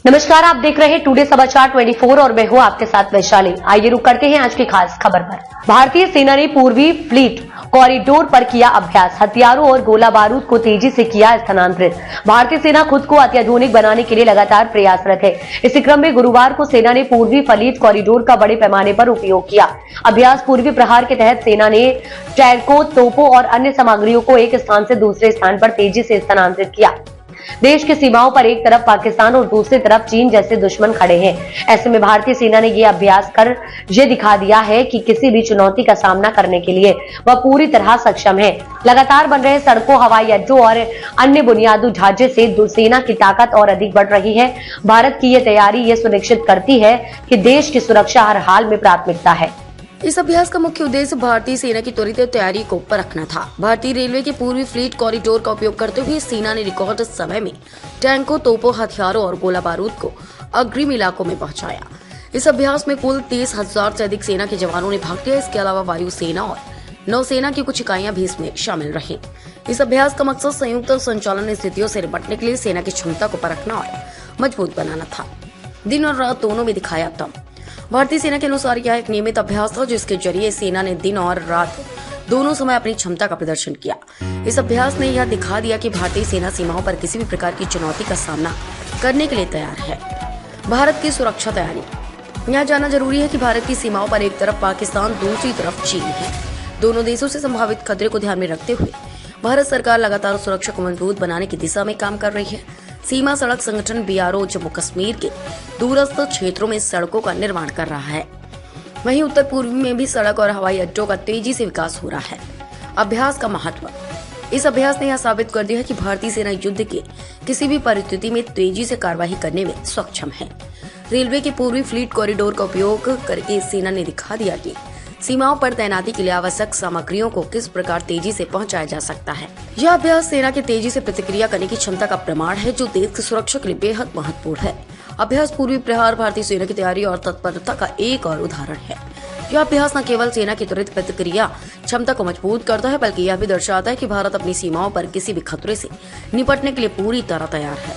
नमस्कार, आप देख रहे हैं टुडे समाचार 24 और मैं हूं आपके साथ वैशाली। आइए रुक करते हैं आज की खास खबर पर। भारतीय सेना ने पूर्वी फ्लीट कॉरिडोर पर किया अभ्यास, हथियारों और गोला बारूद को तेजी से किया स्थानांतरित। भारतीय सेना खुद को अत्याधुनिक बनाने के लिए लगातार प्रयासरत है। इसी क्रम में गुरुवार को सेना ने पूर्वी फ्लीट कॉरिडोर का बड़े पैमाने पर उपयोग किया। अभ्यास पूर्वी प्रहार के तहत सेना ने टैंकों, तोपों और अन्य सामग्रियों को एक स्थान से दूसरे स्थान पर तेजी से स्थानांतरित किया। देश की सीमाओं पर एक तरफ पाकिस्तान और दूसरी तरफ चीन जैसे दुश्मन खड़े हैं। ऐसे में भारतीय सेना ने यह अभ्यास कर ये दिखा दिया है कि किसी भी चुनौती का सामना करने के लिए वह पूरी तरह सक्षम है। लगातार बन रहे सड़कों, हवाई अड्डों और अन्य बुनियादी ढांचे से सेना की ताकत और अधिक बढ़ रही है। भारत की यह तैयारी ये सुनिश्चित करती है कि देश की सुरक्षा हर हाल में प्राथमिकता है। इस अभ्यास का मुख्य उद्देश्य भारतीय सेना की त्वरित तैयारी को परखना था। भारतीय रेलवे के पूर्वी फ्लीट कॉरिडोर का उपयोग करते हुए सेना ने रिकॉर्ड समय में टैंकों, तोपों, हथियारों और गोला बारूद को अग्रिम इलाकों में पहुंचाया। इस अभ्यास में कुल 30,000 से अधिक सेना के जवानों ने भाग लिया। इसके अलावा वायुसेना और नौसेना की कुछ इकाइयां भी इसमें शामिल रही। इस अभ्यास का मकसद संयुक्त संचालन स्थितियों से निपटने के लिए सेना की क्षमता को परखना और मजबूत बनाना था। दिन और रात दोनों में दिखाया दम। भारतीय सेना के अनुसार यह एक नियमित अभ्यास था, जिसके जरिए सेना ने दिन और रात दोनों समय अपनी क्षमता का प्रदर्शन किया। इस अभ्यास ने यह दिखा दिया कि भारतीय सेना सीमाओं पर किसी भी प्रकार की चुनौती का सामना करने के लिए तैयार है। भारत की सुरक्षा तैयारी। यह जानना जरूरी है कि भारत की सीमाओं पर एक तरफ पाकिस्तान, दूसरी तरफ चीन है। दोनों देशों से संभावित खतरे को ध्यान में रखते हुए भारत सरकार लगातार सुरक्षा को मजबूत बनाने की दिशा में काम कर रही है। सीमा सड़क संगठन BRO जम्मू कश्मीर के दूरस्थ क्षेत्रों में सड़कों का निर्माण कर रहा है। वहीं उत्तर पूर्व में भी सड़क और हवाई अड्डों का तेजी से विकास हो रहा है। अभ्यास का महत्व। इस अभ्यास ने यह साबित कर दिया है कि भारतीय सेना युद्ध के किसी भी परिस्थिति में तेजी से कार्यवाही करने में सक्षम है। रेलवे के पूर्वी फ्लीट कॉरिडोर का उपयोग करके सेना ने दिखा दिया कि सीमाओं पर तैनाती के लिए आवश्यक सामग्रियों को किस प्रकार तेजी से पहुंचाया जा सकता है। यह अभ्यास सेना के तेजी से प्रतिक्रिया करने की क्षमता का प्रमाण है, जो देश की सुरक्षा के लिए बेहद महत्वपूर्ण है। अभ्यास पूर्वी प्रहार भारतीय सेना की तैयारी और तत्परता का एक और उदाहरण है। यह अभ्यास न केवल सेना की त्वरित प्रतिक्रिया क्षमता को मजबूत करता है, बल्कि यह भी दर्शाता है कि भारत अपनी सीमाओं पर किसी भी खतरे से निपटने के लिए पूरी तरह तैयार है।